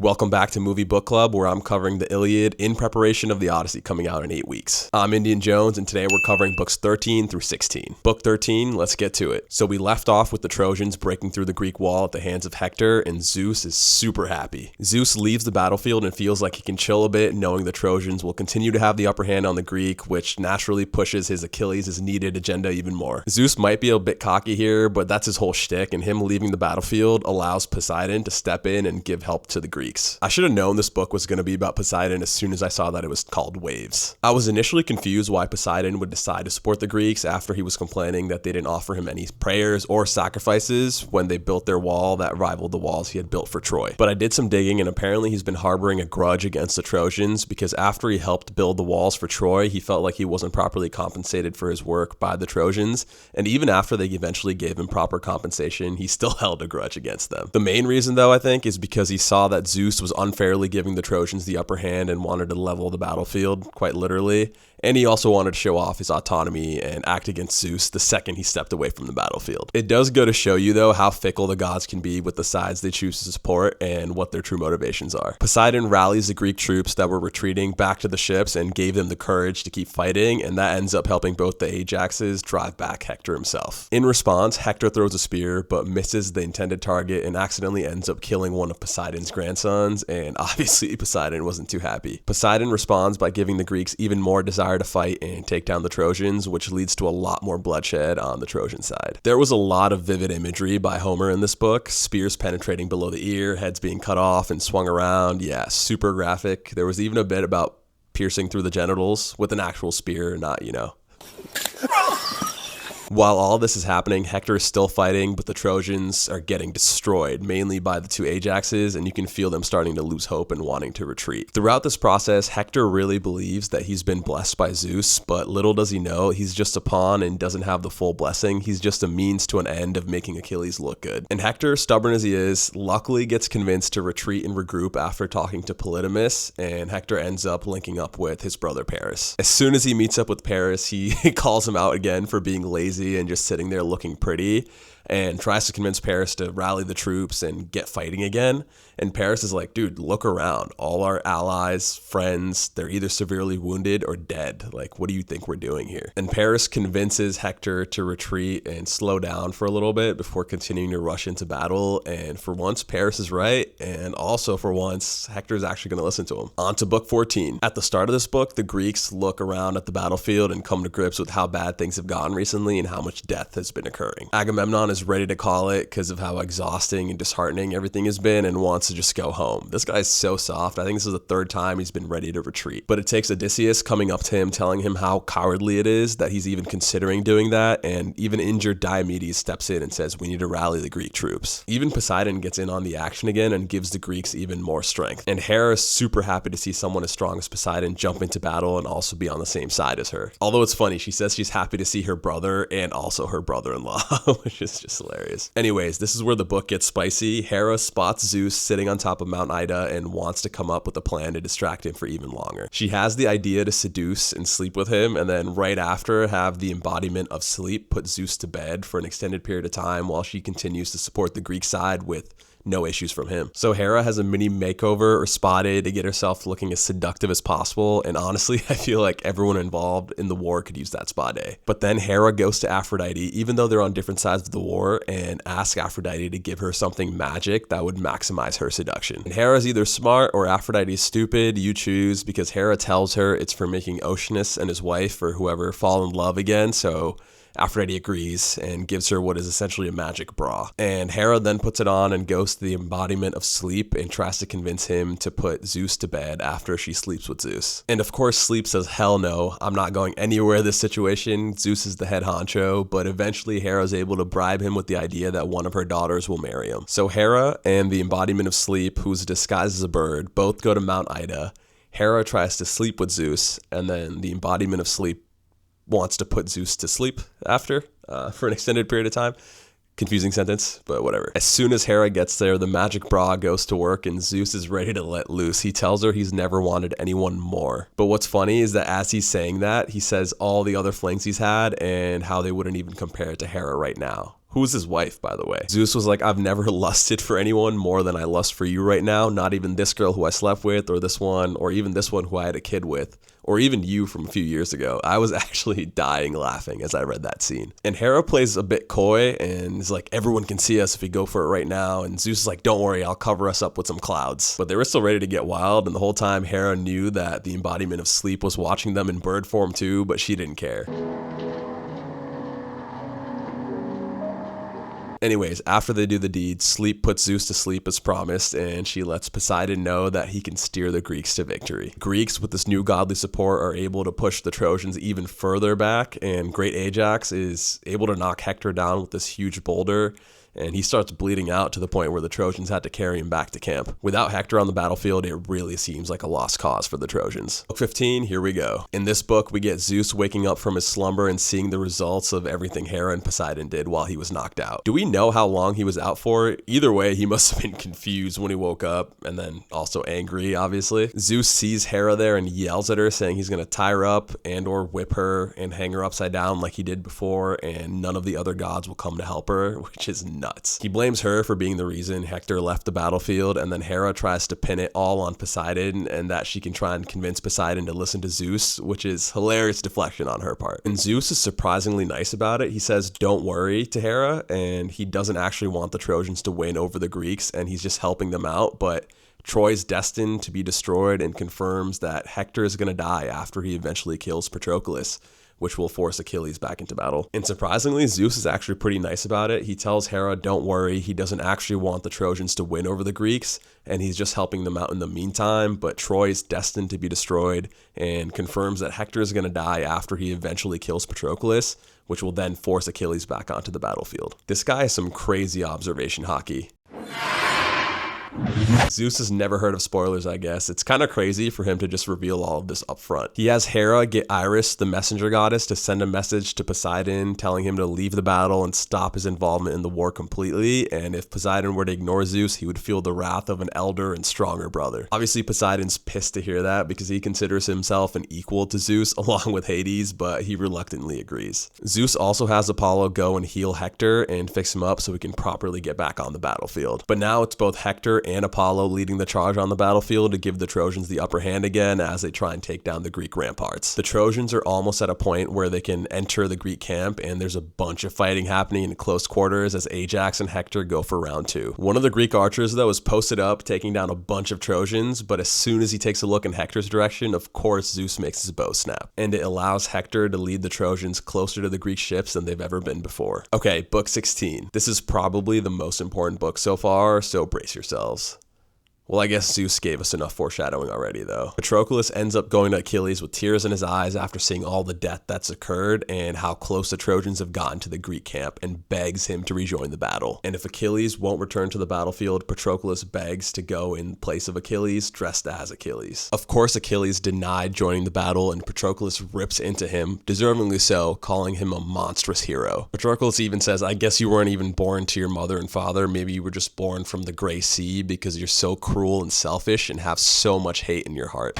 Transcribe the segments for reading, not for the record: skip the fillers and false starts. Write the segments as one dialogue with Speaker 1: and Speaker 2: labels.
Speaker 1: Welcome back to Movie Book Club, where I'm covering the Iliad in preparation of the Odyssey coming out in 8 weeks. I'm Indian Jones, and today we're covering books 13 through 16. Book 13, let's get to it. So we left off with the Trojans breaking through the Greek wall at the hands of Hector, and Zeus is super happy. Zeus leaves the battlefield and feels like he can chill a bit, knowing the Trojans will continue to have the upper hand on the Greek, which naturally pushes his Achilles' is needed agenda even more. Zeus might be a bit cocky here, but that's his whole shtick, and him leaving the battlefield allows Poseidon to step in and give help to the Greeks. I should have known this book was going to be about Poseidon as soon as I saw that it was called Waves. I was initially confused why Poseidon would decide to support the Greeks after he was complaining that they didn't offer him any prayers or sacrifices when they built their wall that rivaled the walls he had built for Troy. But I did some digging, and apparently he's been harboring a grudge against the Trojans because after he helped build the walls for Troy, he felt like he wasn't properly compensated for his work by the Trojans, and even after they eventually gave him proper compensation, he still held a grudge against them. The main reason, though, I think, is because he saw that Zeus was unfairly giving the Trojans the upper hand and wanted to level the battlefield, quite literally. And he also wanted to show off his autonomy and act against Zeus the second he stepped away from the battlefield. It does go to show you, though, how fickle the gods can be with the sides they choose to support and what their true motivations are. Poseidon rallies the Greek troops that were retreating back to the ships and gave them the courage to keep fighting, and that ends up helping both the Ajaxes drive back Hector himself. In response, Hector throws a spear but misses the intended target and accidentally ends up killing one of Poseidon's grandsons, and obviously Poseidon wasn't too happy. Poseidon responds by giving the Greeks even more desire to fight and take down the Trojans, which leads to a lot more bloodshed on the Trojan side. There was a lot of vivid imagery by Homer in this book, spears penetrating below the ear, heads being cut off and swung around. Yeah, super graphic. There was even a bit about piercing through the genitals with an actual spear, not, While all this is happening, Hector is still fighting, but the Trojans are getting destroyed, mainly by the two Ajaxes, and you can feel them starting to lose hope and wanting to retreat. Throughout this process, Hector really believes that he's been blessed by Zeus, but little does he know, he's just a pawn and doesn't have the full blessing. He's just a means to an end of making Achilles look good. And Hector, stubborn as he is, luckily gets convinced to retreat and regroup after talking to Polydamas, and Hector ends up linking up with his brother Paris. As soon as he meets up with Paris, he calls him out again for being lazy and just sitting there looking pretty, and tries to convince Paris to rally the troops and get fighting again. And Paris is like, dude, look around. All our allies, friends, they're either severely wounded or dead. Like, what do you think we're doing here? And Paris convinces Hector to retreat and slow down for a little bit before continuing to rush into battle. And for once, Paris is right. And also for once, Hector is actually going to listen to him. On to book 14. At the start of this book, the Greeks look around at the battlefield and come to grips with how bad things have gone recently and how much death has been occurring. Agamemnon is ready to call it because of how exhausting and disheartening everything has been and wants to just go home. This guy's so soft. I think this is the third time he's been ready to retreat. But it takes Odysseus coming up to him, telling him how cowardly it is that he's even considering doing that, and even injured Diomedes steps in and says, we need to rally the Greek troops. Even Poseidon gets in on the action again and gives the Greeks even more strength. And Hera is super happy to see someone as strong as Poseidon jump into battle and also be on the same side as her. Although it's funny, she says she's happy to see her brother and also her brother-in-law, which is just hilarious. Anyways, this is where the book gets spicy. Hera spots Zeus sitting on top of Mount Ida and wants to come up with a plan to distract him for even longer. She has the idea to seduce and sleep with him, and then right after have the embodiment of sleep put Zeus to bed for an extended period of time while she continues to support the Greek side with no issues from him. So Hera has a mini makeover or spa day to get herself looking as seductive as possible, and honestly, I feel like everyone involved in the war could use that spa day. But then Hera goes to Aphrodite, even though they're on different sides of the war, and asks Aphrodite to give her something magic that would maximize her seduction. And Hera's either smart or Aphrodite's stupid, you choose, because Hera tells her it's for making Oceanus and his wife or whoever fall in love again, so Aphrodite agrees and gives her what is essentially a magic bra. And Hera then puts it on and goes to the embodiment of sleep and tries to convince him to put Zeus to bed after she sleeps with Zeus. And of course, Sleep says, hell no, I'm not going anywhere in this situation. Zeus is the head honcho, but eventually Hera's able to bribe him with the idea that one of her daughters will marry him. So Hera and the embodiment of Sleep, who's disguised as a bird, both go to Mount Ida. Hera tries to sleep with Zeus, and then the embodiment of Sleep wants to put Zeus to sleep after for an extended period of time. Confusing sentence, but whatever. As soon as Hera gets there, the magic bra goes to work and Zeus is ready to let loose. He tells her he's never wanted anyone more. But what's funny is that as he's saying that, he says all the other flings he's had and how they wouldn't even compare it to Hera right now. Who's his wife, by the way? Zeus was like, I've never lusted for anyone more than I lust for you right now. Not even this girl who I slept with, or this one, or even this one who I had a kid with, or even you from a few years ago. I was actually dying laughing as I read that scene. And Hera plays a bit coy and is like, everyone can see us if we go for it right now. And Zeus is like, don't worry, I'll cover us up with some clouds. But they were still ready to get wild, and the whole time Hera knew that the embodiment of sleep was watching them in bird form too, but she didn't care. Anyways, after they do the deed, Sleep puts Zeus to sleep as promised, and she lets Poseidon know that he can steer the Greeks to victory. Greeks, with this new godly support, are able to push the Trojans even further back, and great Ajax is able to knock Hector down with this huge boulder, and he starts bleeding out to the point where the Trojans had to carry him back to camp. Without Hector on the battlefield, it really seems like a lost cause for the Trojans. Book 15, here we go. In this book, we get Zeus waking up from his slumber and seeing the results of everything Hera and Poseidon did while he was knocked out. Do we know how long he was out for? Either way, he must have been confused when he woke up, and then also angry, obviously. Zeus sees Hera there and yells at her, saying he's going to tie her up and or whip her and hang her upside down like he did before, and none of the other gods will come to help her, which is nuts. He blames her for being the reason Hector left the battlefield, and then Hera tries to pin it all on Poseidon and that she can try and convince Poseidon to listen to Zeus, which is hilarious deflection on her part. And Zeus is surprisingly nice about it. He says, don't worry to Hera, and he doesn't actually want the Trojans to win over the Greeks, and he's just helping them out, but Troy's destined to be destroyed, and confirms that Hector is going to die after he eventually kills Patroclus, which will force Achilles back into battle. And surprisingly, Zeus is actually pretty nice about it. He tells Hera, don't worry, he doesn't actually want the Trojans to win over the Greeks, and he's just helping them out in the meantime, but Troy is destined to be destroyed, and confirms that Hector is going to die after he eventually kills Patroclus, which will then force Achilles back onto the battlefield. This guy is some crazy observation hockey. Zeus has never heard of spoilers, I guess. It's kind of crazy for him to just reveal all of this up front. He has Hera get Iris, the messenger goddess, to send a message to Poseidon telling him to leave the battle and stop his involvement in the war completely, and if Poseidon were to ignore Zeus, he would feel the wrath of an elder and stronger brother. Obviously, Poseidon's pissed to hear that because he considers himself an equal to Zeus along with Hades, but he reluctantly agrees. Zeus also has Apollo go and heal Hector and fix him up so he can properly get back on the battlefield. But now it's both Hector and Apollo leading the charge on the battlefield to give the Trojans the upper hand again as they try and take down the Greek ramparts. The Trojans are almost at a point where they can enter the Greek camp, and there's a bunch of fighting happening in close quarters as Ajax and Hector go for round 2. One of the Greek archers, though, is posted up, taking down a bunch of Trojans, but as soon as he takes a look in Hector's direction, of course Zeus makes his bow snap, and it allows Hector to lead the Trojans closer to the Greek ships than they've ever been before. Okay, book 16. This is probably the most important book so far, so brace yourselves. Well, I guess Zeus gave us enough foreshadowing already, though. Patroclus ends up going to Achilles with tears in his eyes after seeing all the death that's occurred and how close the Trojans have gotten to the Greek camp, and begs him to rejoin the battle. And if Achilles won't return to the battlefield, Patroclus begs to go in place of Achilles, dressed as Achilles. Of course, Achilles denied joining the battle, and Patroclus rips into him, deservingly so, calling him a monstrous hero. Patroclus even says, I guess you weren't even born to your mother and father, maybe you were just born from the gray sea because you're so cruel and selfish and have so much hate in your heart.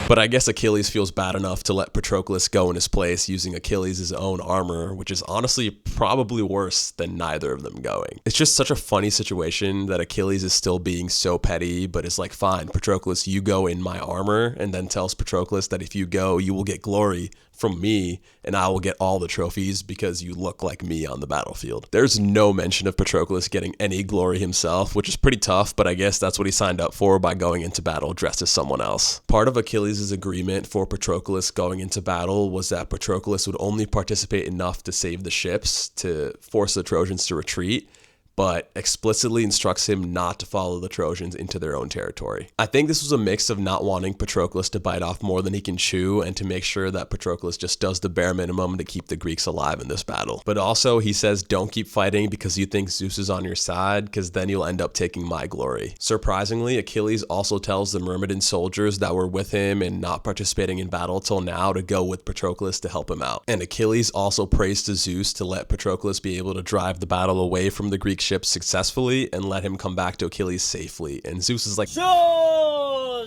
Speaker 1: But I guess Achilles feels bad enough to let Patroclus go in his place using Achilles' own armor, which is honestly probably worse than neither of them going. It's just such a funny situation that Achilles is still being so petty, but it's like, fine, Patroclus, you go in my armor, and then tells Patroclus that if you go, you will get glory from me, and I will get all the trophies because you look like me on the battlefield. There's no mention of Patroclus getting any glory himself, which is pretty tough, but I guess that's what he signed up for by going into battle dressed as someone else. Part of Achilles' agreement for Patroclus going into battle was that Patroclus would only participate enough to save the ships, to force the Trojans to retreat, but explicitly instructs him not to follow the Trojans into their own territory. I think this was a mix of not wanting Patroclus to bite off more than he can chew, and to make sure that Patroclus just does the bare minimum to keep the Greeks alive in this battle. But also, he says, don't keep fighting because you think Zeus is on your side, because then you'll end up taking my glory. Surprisingly, Achilles also tells the Myrmidon soldiers that were with him and not participating in battle till now to go with Patroclus to help him out. And Achilles also prays to Zeus to let Patroclus be able to drive the battle away from the Greek ships successfully and let him come back to Achilles safely. And Zeus is like, sure.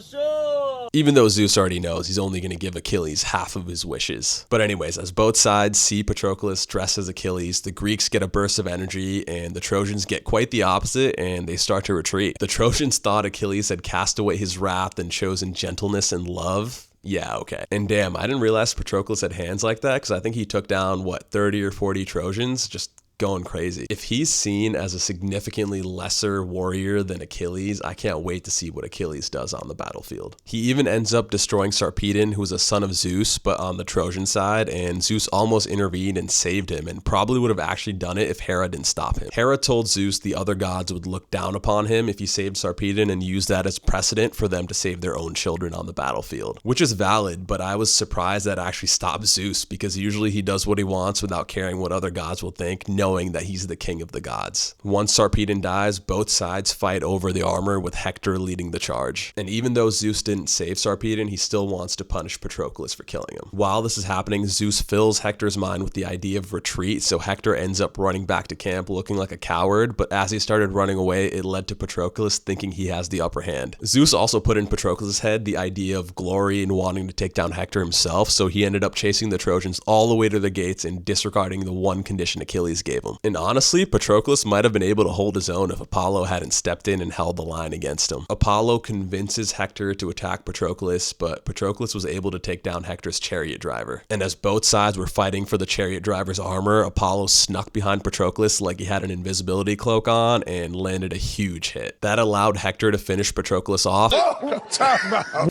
Speaker 1: even though Zeus already knows he's only going to give Achilles half of his wishes. But anyways, as both sides see Patroclus dressed as Achilles, the Greeks get a burst of energy and the Trojans get quite the opposite and they start to retreat. The Trojans thought Achilles had cast away his wrath and chosen gentleness and love. Yeah, okay. And damn, I didn't realize Patroclus had hands like that, because I think he took down, 30 or 40 Trojans, just going crazy. If he's seen as a significantly lesser warrior than Achilles, I can't wait to see what Achilles does on the battlefield. He even ends up destroying Sarpedon, who was a son of Zeus, but on the Trojan side, and Zeus almost intervened and saved him, and probably would have actually done it if Hera didn't stop him. Hera told Zeus the other gods would look down upon him if he saved Sarpedon and use that as precedent for them to save their own children on the battlefield, which is valid, but I was surprised that actually stopped Zeus, because usually he does what he wants without caring what other gods will think, knowing that he's the king of the gods. Once Sarpedon dies, both sides fight over the armor with Hector leading the charge. And even though Zeus didn't save Sarpedon, he still wants to punish Patroclus for killing him. While this is happening, Zeus fills Hector's mind with the idea of retreat, so Hector ends up running back to camp looking like a coward, but as he started running away, it led to Patroclus thinking he has the upper hand. Zeus also put in Patroclus' head the idea of glory and wanting to take down Hector himself, so he ended up chasing the Trojans all the way to the gates and disregarding the one condition Achilles gave him. And honestly, Patroclus might have been able to hold his own if Apollo hadn't stepped in and held the line against him. Apollo convinces Hector to attack Patroclus, but Patroclus was able to take down Hector's chariot driver. And as both sides were fighting for the chariot driver's armor, Apollo snuck behind Patroclus like he had an invisibility cloak on and landed a huge hit. That allowed Hector to finish Patroclus off,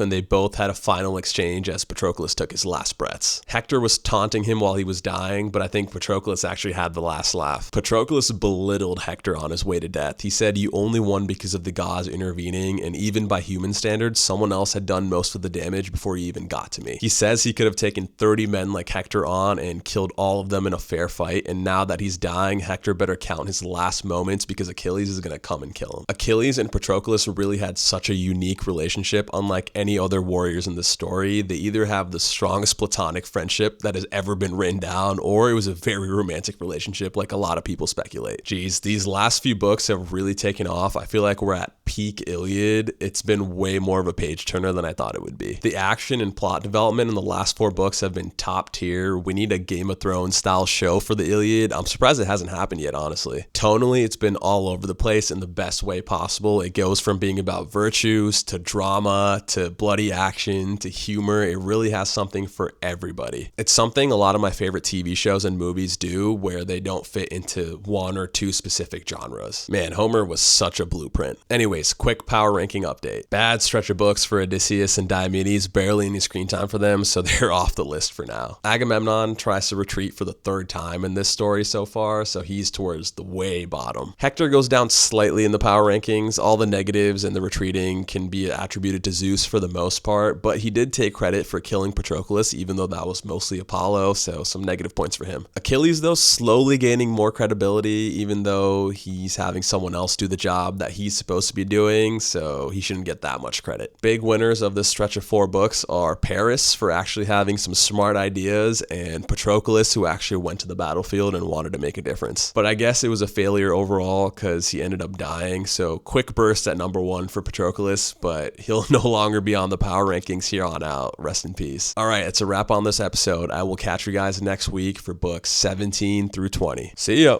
Speaker 1: and they both had a final exchange as Patroclus took his last breaths. Hector was taunting him while he was dying, but I think Patroclus actually had the last laugh. Patroclus belittled Hector on his way to death. He said you only won because of the gods intervening, and even by human standards, someone else had done most of the damage before you even got to me. He says he could have taken 30 men like Hector on and killed all of them in a fair fight, and now that he's dying, Hector better count his last moments because Achilles is going to come and kill him. Achilles and Patroclus really had such a unique relationship, unlike any other warriors in the story. They either have the strongest platonic friendship that has ever been written down, or it was a very romantic relationship like a lot of people speculate. Geez, these last few books have really taken off. I feel like we're at peak Iliad. It's been way more of a page turner than I thought it would be. The action and plot development in the last 4 books have been top tier. We need a Game of Thrones style show for the Iliad. I'm surprised it hasn't happened yet, honestly. Tonally, it's been all over the place in the best way possible. It goes from being about virtues to drama to bloody action to humor. It really has something for everybody. It's something a lot of my favorite TV shows and movies do, where they don't fit into one or two specific genres. Man, Homer was such a blueprint. Anyways, quick power ranking update. Bad stretch of books for Odysseus and Diomedes, barely any screen time for them, so they're off the list for now. Agamemnon tries to retreat for the 3rd time in this story so far, so he's towards the way bottom. Hector goes down slightly in the power rankings. All the negatives and the retreating can be attributed to Zeus for the most part, but he did take credit for killing Patroclus, even though that was mostly Apollo, so some negative points for him. Achilles, though, slowly gaining more credibility, even though he's having someone else do the job that he's supposed to be doing, so he shouldn't get that much credit. Big winners of this stretch of 4 books are Paris for actually having some smart ideas, and Patroclus, who actually went to the battlefield and wanted to make a difference. But I guess it was a failure overall because he ended up dying, so quick burst at number 1 for Patroclus, but he'll no longer be on the power rankings here on out. Rest in peace. Alright, it's a wrap on this episode. I will catch you guys next week for books 17 through 20. See ya!